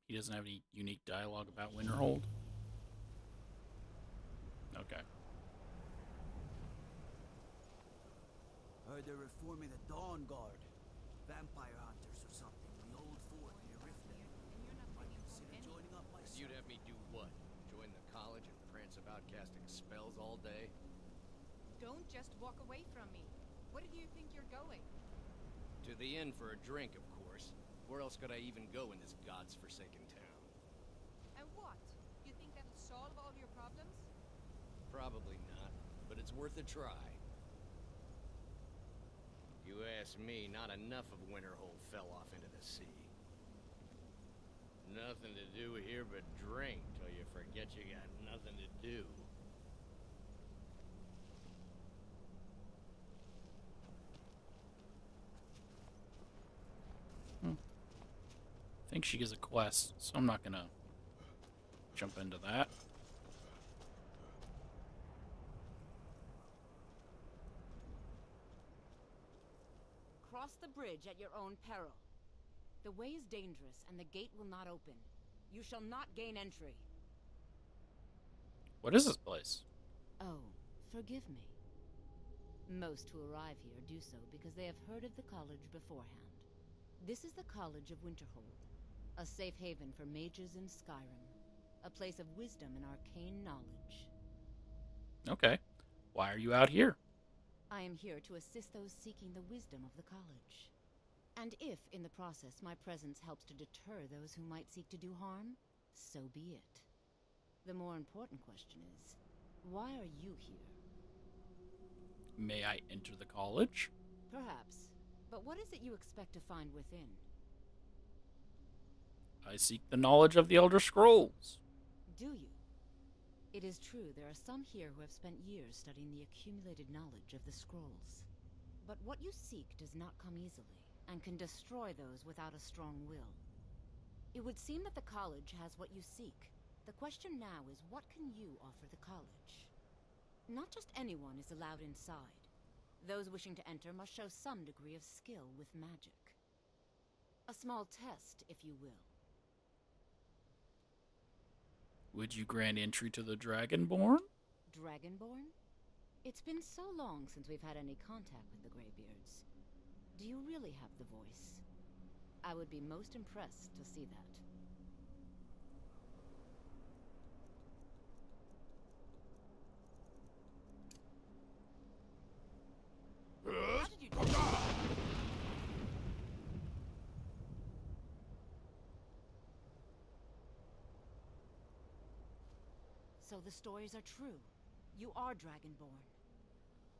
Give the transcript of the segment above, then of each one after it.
He doesn't have any unique dialogue about Winterhold? Okay. Heard they're reforming the Dawn Guard. Vampire hunters or something in the old fort near Riften. Might consider joining up myself. You'd have me do what? Join the college and prance about casting spells all day? Don't just walk away from me. Where do you think you're going? To the inn for a drink, of course. Where else could I even go in this god's forsaken town? And what? You think that'll solve all your problems? Probably not, but it's worth a try. You ask me, not enough of Winterhold fell off into the sea. Nothing to do here but drink till you forget you got nothing to do. I think she gives a quest, so I'm not gonna jump into that. Cross the bridge at your own peril. The way is dangerous, and the gate will not open. You shall not gain entry. What is this place? Oh, forgive me. Most who arrive here do so because they have heard of the college beforehand. This is the College of Winterhold, a safe haven for mages in Skyrim, a place of wisdom and arcane knowledge. Okay. Why are you out here? I am here to assist those seeking the wisdom of the college. And if, in the process, my presence helps to deter those who might seek to do harm, so be it. The more important question is, why are you here? May I enter the college? Perhaps. But what is it you expect to find within? I seek the knowledge of the Elder Scrolls. Do you? It is true there are some here who have spent years studying the accumulated knowledge of the scrolls. But what you seek does not come easily, and can destroy those without a strong will. It would seem that the college has what you seek. The question now is, what can you offer the college? Not just anyone is allowed inside. Those wishing to enter must show some degree of skill with magic. A small test, if you will. Would you grant entry to the Dragonborn? Dragonborn? It's been so long since we've had any contact with the Greybeards. Do you really have the voice? I would be most impressed to see that. How did you do that? So the stories are true. You are Dragonborn.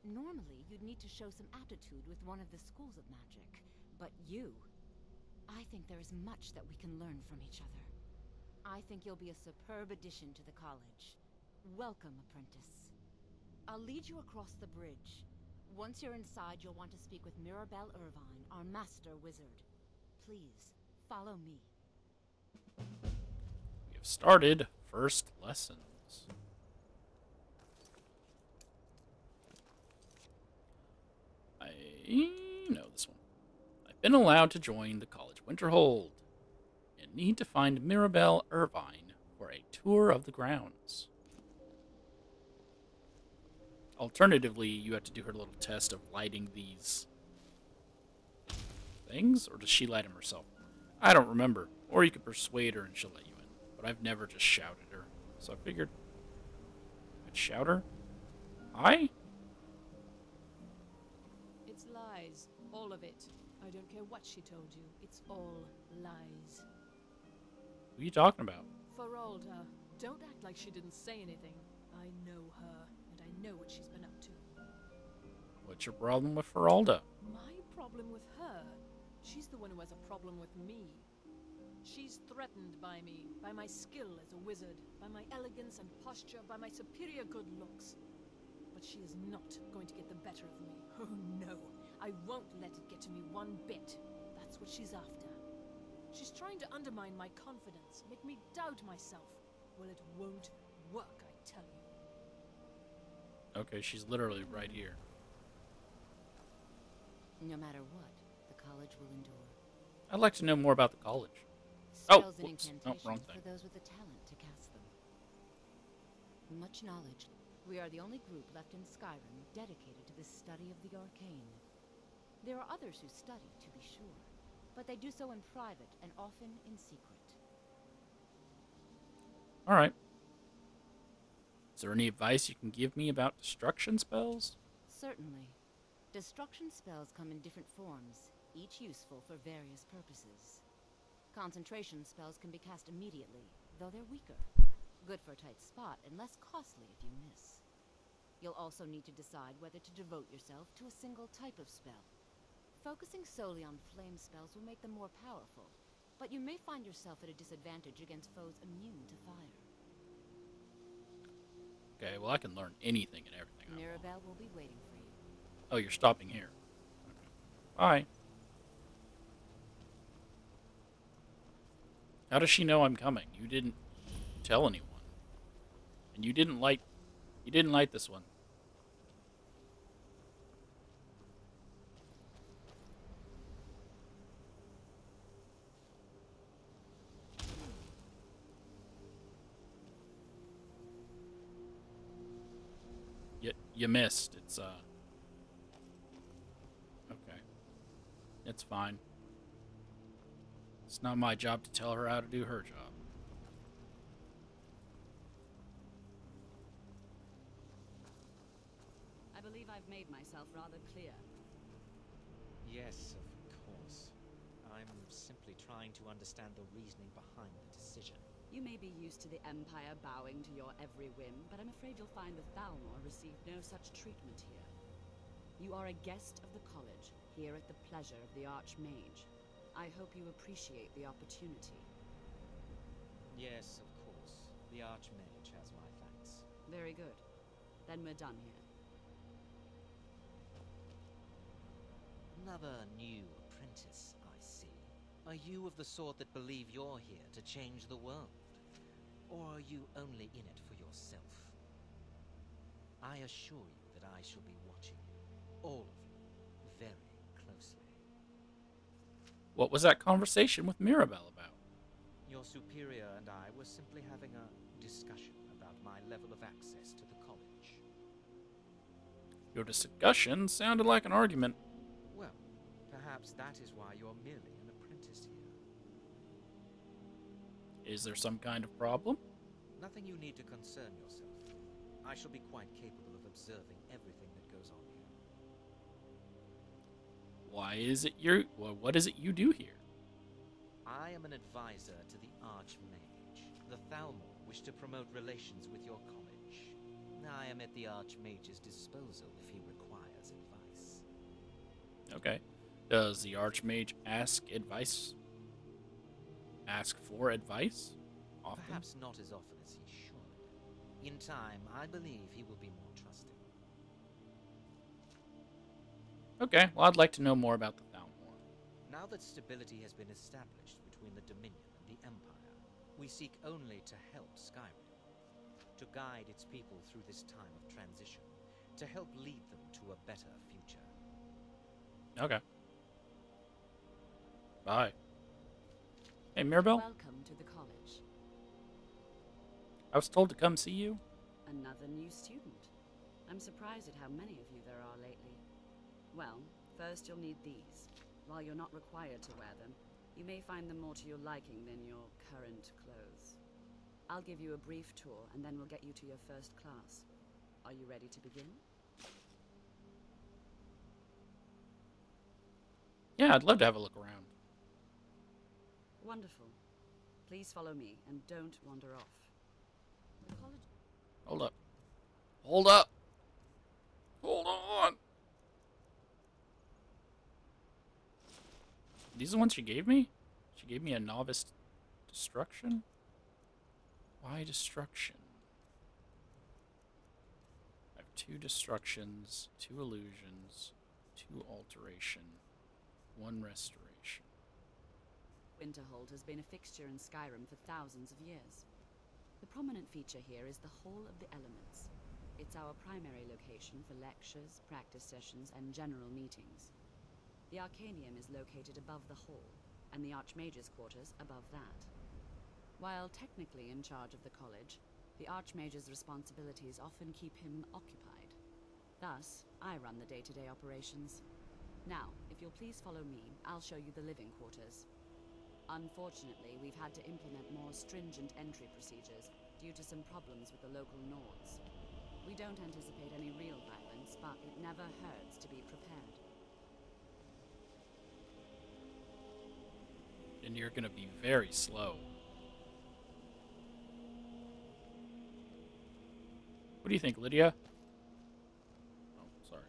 Normally, you'd need to show some aptitude with one of the schools of magic. But you... I think there is much that we can learn from each other. I think you'll be a superb addition to the college. Welcome, apprentice. I'll lead you across the bridge. Once you're inside, you'll want to speak with Mirabelle Irvine, our master wizard. Please, follow me. We have started first lessons. I know this one. I've been allowed to join the College Winterhold and need to find Mirabelle Irvine for a tour of the grounds. Alternatively, you have to do her little test of lighting these things, or does she light them herself? I don't remember. Or you could persuade her and she'll let you in. But I've never just shouted her, so I figured I'd shout her. Hi? It's lies. All of it. I don't care what she told you. It's all lies. Who are you talking about? Feralda, don't act like she didn't say anything. I know her, and I know what she's been up to. What's your problem with Feralda? My problem with her? She's the one who has a problem with me. She's threatened by me, by my skill as a wizard, by my elegance and posture, by my superior good looks. But she is not going to get the better of me. Oh no, I won't let it get to me one bit. That's what she's after. She's trying to undermine my confidence, make me doubt myself. Well, it won't work, I tell you. Okay, she's literally right here. No matter what, the college will endure. I'd like to know more about the college. Oh, Spells and whoops. Oh, incantations wrong for thing. those with the talent to cast them. Much knowledge. We are the only group left in Skyrim dedicated to the study of the arcane. There are others who study, to be sure, but they do so in private and often in secret. All right. Is there any advice you can give me about destruction spells? Certainly. Destruction spells come in different forms, each useful for various purposes. Concentration spells can be cast immediately, though they're weaker. Good for a tight spot and less costly if you miss. You'll also need to decide whether to devote yourself to a single type of spell. Focusing solely on flame spells will make them more powerful, but you may find yourself at a disadvantage against foes immune to fire. Okay, well, I can learn anything and everything I want. Mirabelle will be waiting for you. Oh, you're stopping here. Okay. Bye. How does she know I'm coming? You didn't tell anyone. And you didn't light this one. You missed. It's okay. It's fine. It's not my job to tell her how to do her job. I believe I've made myself rather clear. Yes, of course. I'm simply trying to understand the reasoning behind the decision. You may be used to the Empire bowing to your every whim, but I'm afraid you'll find the Thalmor received no such treatment here. You are a guest of the college, here at the pleasure of the Archmage. I hope you appreciate the opportunity. Yes, of course. The Archmage has my thanks. Very good. Then we're done here. Another new apprentice, I see. Are you of the sort that believe you're here to change the world? Or are you only in it for yourself? I assure you that I shall be watching you, all of you, very closely. What was that conversation with Mirabelle about? Your superior and I were simply having a discussion about my level of access to the college. Your discussion sounded like an argument. Well, perhaps that is why you're merely an apprentice here. Is there some kind of problem? Nothing you need to concern yourself with. I shall be quite capable of observing everything that goes on here. What is it you do here? I am an advisor to the Archmage. The Thalmor wish to promote relations with your college. I am at the Archmage's disposal if he requires advice. Okay. Does the Archmage ask for advice? Often? Perhaps not as often as he should. In time, I believe he will be more trusting. Okay, well, I'd like to know more about the Thalmor. Now that stability has been established between the Dominion and the Empire, we seek only to help Skyrim, to guide its people through this time of transition, to help lead them to a better future. Okay. Bye. Hey, Mirabelle? Welcome to the college. I was told to come see you. Another new student. I'm surprised at how many of you there are lately. Well, first you'll need these. While you're not required to wear them, you may find them more to your liking than your current clothes. I'll give you a brief tour, and then we'll get you to your first class. Are you ready to begin? Yeah, I'd love to have a look around. Wonderful. Please follow me, and don't wander off. The college... Hold up. Hold up. Hold on. These are the ones she gave me? She gave me a novice destruction? Why destruction? I have 2 destructions, 2 illusions, 2 alteration, 1 restoration. Winterhold has been a fixture in Skyrim for thousands of years. The prominent feature here is the Hall of the Elements. It's our primary location for lectures, practice sessions, and general meetings. The Arcanium is located above the hall, and the Archmage's quarters above that. While technically in charge of the college, the Archmage's responsibilities often keep him occupied. Thus, I run the day-to-day operations. Now, if you'll please follow me, I'll show you the living quarters. Unfortunately, we've had to implement more stringent entry procedures due to some problems with the local Nords. We don't anticipate any real violence, but it never hurts to be prepared. And you're gonna be very slow. What do you think, Lydia? Oh, sorry.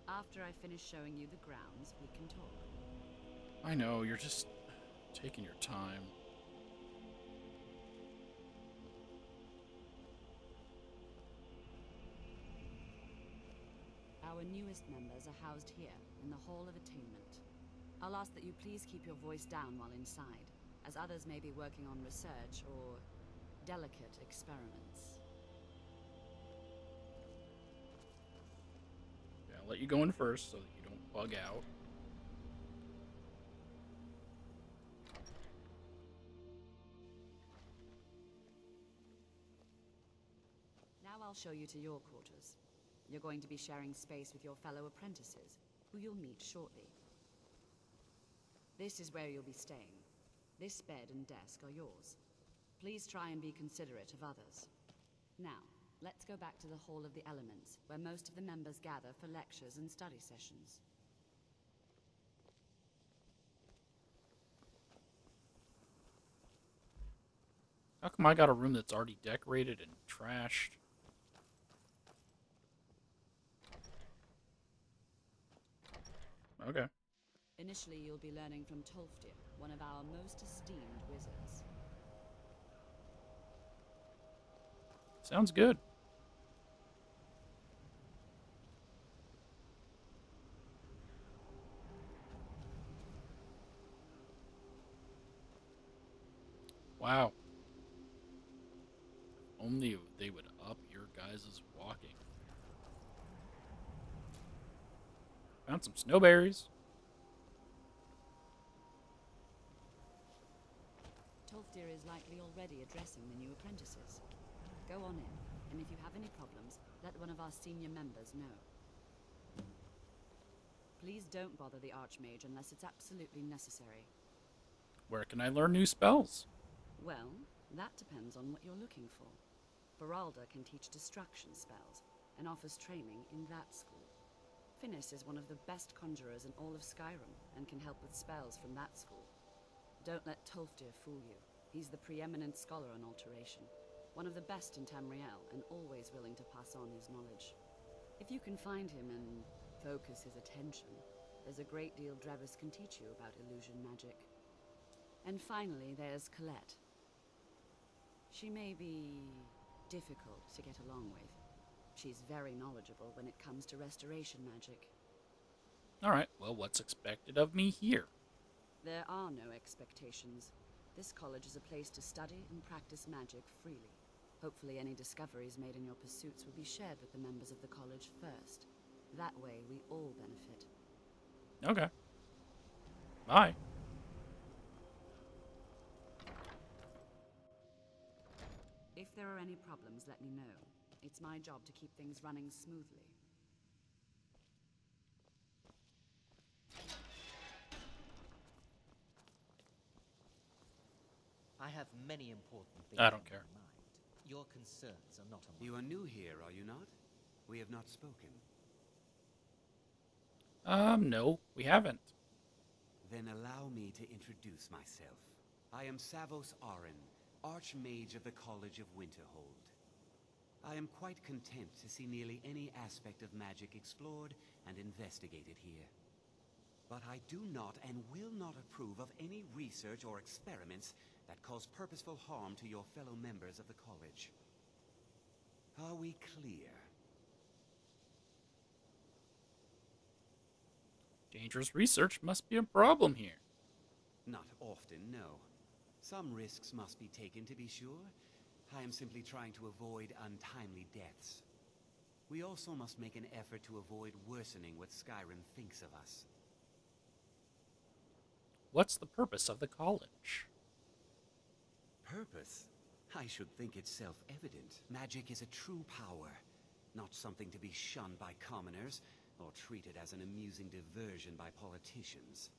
After I finish showing you the grounds, we can talk. I know, you're just taking your time. Our newest members are housed here, in the Hall of Attainment. I'll ask that you please keep your voice down while inside, as others may be working on research or delicate experiments. Yeah, I'll let you go in first so that you don't bug out. Now I'll show you to your quarters. You're going to be sharing space with your fellow apprentices, who you'll meet shortly. This is where you'll be staying. This bed and desk are yours. Please try and be considerate of others. Now, let's go back to the Hall of the Elements, where most of the members gather for lectures and study sessions. How come I got a room that's already decorated and trashed? Okay. Initially, you'll be learning from Tolfdir, one of our most esteemed wizards. Sounds good. Wow. Only they would up your guys' walking. Found some snowberries. Tolfdir is likely already addressing the new apprentices. Go on in, and if you have any problems, let one of our senior members know. Please don't bother the Archmage unless it's absolutely necessary. Where can I learn new spells? Well, that depends on what you're looking for. Beralda can teach destruction spells, and offers training in that school. Finnis is one of the best conjurers in all of Skyrim, and can help with spells from that school. Don't let Tolfdir fool you. He's the preeminent scholar on alteration, one of the best in Tamriel, and always willing to pass on his knowledge. If you can find him and focus his attention, there's a great deal Drevis can teach you about illusion magic. And finally, there's Colette. She may be difficult to get along with. She's very knowledgeable when it comes to restoration magic. Alright, well, what's expected of me here? There are no expectations. This college is a place to study and practice magic freely. Hopefully any discoveries made in your pursuits will be shared with the members of the college first. That way we all benefit. Okay. Bye. If there are any problems, let me know. It's my job to keep things running smoothly. I have many important things I don't on care. my mind. Your concerns are not on You my are new here, are you not? We have not spoken. No, we haven't. Then allow me to introduce myself. I am Savos Arin, Archmage of the College of Winterhold. I am quite content to see nearly any aspect of magic explored and investigated here. But I do not and will not approve of any research or experiments that cause purposeful harm to your fellow members of the college. Are we clear? Dangerous research must be a problem here. Not often, no. Some risks must be taken to be sure, I am simply trying to avoid untimely deaths. We also must make an effort to avoid worsening what Skyrim thinks of us. What's the purpose of the college? Purpose? I should think it's self-evident. Magic is a true power, not something to be shunned by commoners, or treated as an amusing diversion by politicians.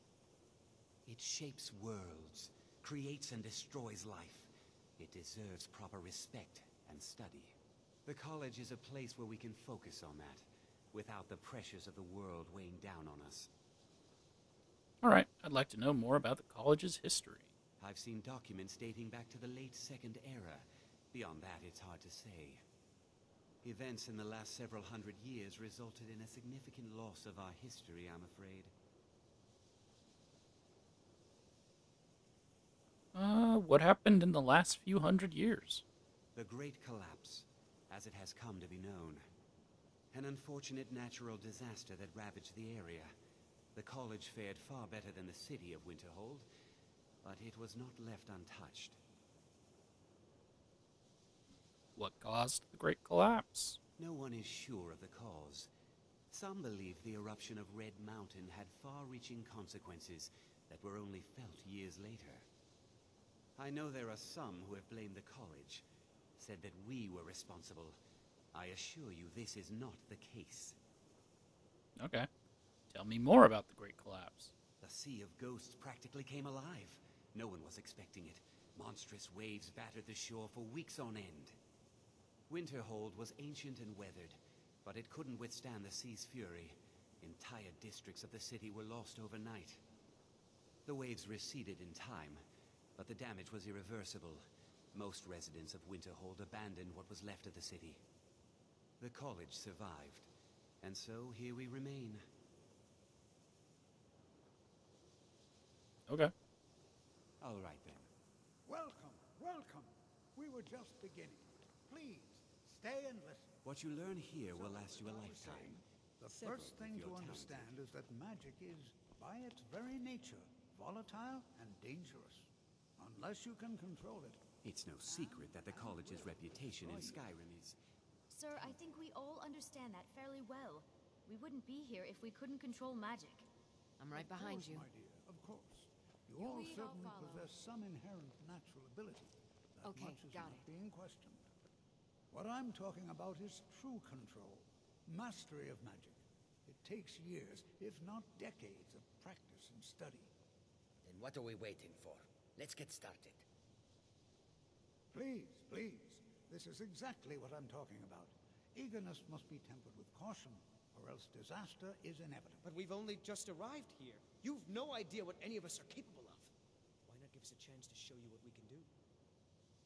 It shapes worlds, creates and destroys life. It deserves proper respect and study. The college is a place where we can focus on that, without the pressures of the world weighing down on us. Alright, I'd like to know more about the college's history. I've seen documents dating back to the late Second Era. Beyond that, it's hard to say. Events in the last several hundred years resulted in a significant loss of our history, I'm afraid. What happened in the last few hundred years? The Great Collapse, as it has come to be known. An unfortunate natural disaster that ravaged the area. The college fared far better than the city of Winterhold, but it was not left untouched. What caused the Great Collapse? No one is sure of the cause. Some believe the eruption of Red Mountain had far-reaching consequences that were only felt years later. I know there are some who have blamed the college, said that we were responsible. I assure you this is not the case. Okay. Tell me more about the Great Collapse. The Sea of Ghosts practically came alive. No one was expecting it. Monstrous waves battered the shore for weeks on end. Winterhold was ancient and weathered, but it couldn't withstand the sea's fury. Entire districts of the city were lost overnight. The waves receded in time, but the damage was irreversible. Most residents of Winterhold abandoned what was left of the city. The college survived, and so here we remain. Okay. All right then. Welcome, welcome. We were just beginning. Please, stay and listen. What you learn here will last you a lifetime. The Several first of thing you to are understand is that magic is, by its very nature, volatile and dangerous. Unless you can control it. It's no secret that the college's reputation in Skyrim is... Sir, I think we all understand that fairly well. We wouldn't be here if we couldn't control magic. I'm right behind you. My dear, of course. You all lead, I'll certainly follow. possess some inherent natural ability. That Okay, much is got not it. being questioned. What I'm talking about is true control, mastery of magic. It takes years, if not decades, of practice and study. Then what are we waiting for? Let's get started. Please, please. This is exactly what I'm talking about. Eagerness must be tempered with caution, or else disaster is inevitable. But we've only just arrived here. You've no idea what any of us are capable of. Why not give us a chance to show you what we can do?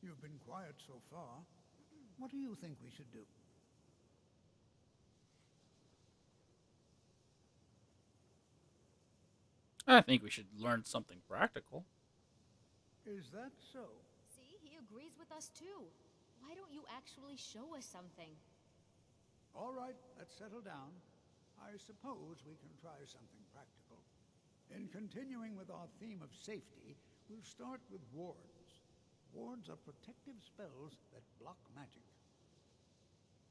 You've been quiet so far. What do you think we should do? I think we should learn something practical. Is that so? See, he agrees with us too. Why don't you actually show us something? All right, let's settle down. I suppose we can try something practical. In continuing with our theme of safety, we'll start with wards. Wards are protective spells that block magic.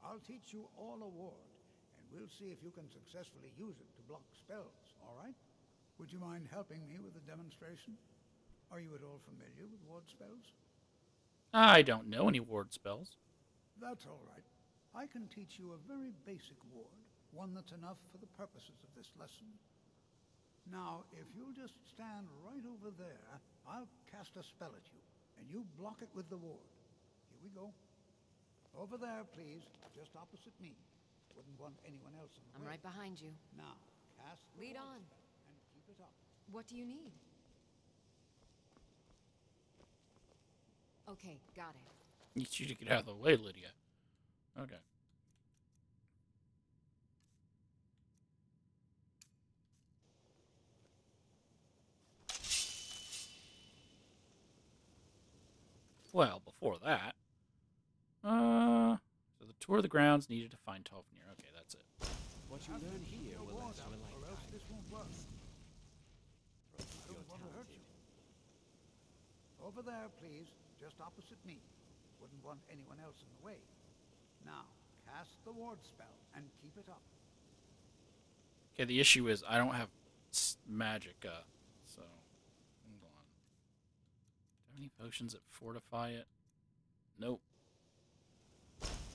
I'll teach you all a ward, and we'll see if you can successfully use it to block spells, all right? Would you mind helping me with the demonstration? Are you at all familiar with ward spells? I don't know any ward spells. That's all right. I can teach you a very basic ward, one that's enough for the purposes of this lesson. Now, if you'll just stand right over there, I'll cast a spell at you, and you block it with the ward. Here we go. Over there, please, just opposite me. Wouldn't want anyone else in the I'm way. right behind you. Now, cast the Lead ward on. spell and keep it up. What do you need? Okay, got it. You should get out of the way, Lydia. Okay. Well, before that, so the tour of the grounds needed to find Tolfnir. Okay, that's it. What you learn here will last you a Or else lifetime. this won't work. I don't want to hurt you. Over there, please, just opposite me. Wouldn't want want anyone else in the way. Now, cast the ward spell and keep it up. Okay, the issue is I don't have magic, so hold on. Do I have any potions that fortify it? Nope.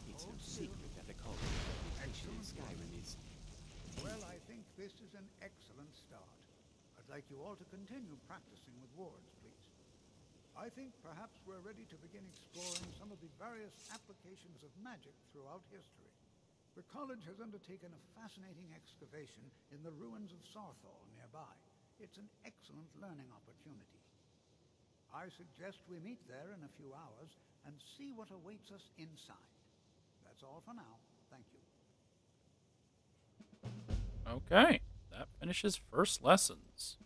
It's no secret that the college reputation in Skyrim is... Well, I think this is an excellent start. I'd like you all to continue practicing with wards, please. I think perhaps we're ready to begin exploring some of the various applications of magic throughout history. The college has undertaken a fascinating excavation in the ruins of Sarthal nearby. It's an excellent learning opportunity. I suggest we meet there in a few hours and see what awaits us inside. That's all for now. Thank you. Okay, that finishes first lessons.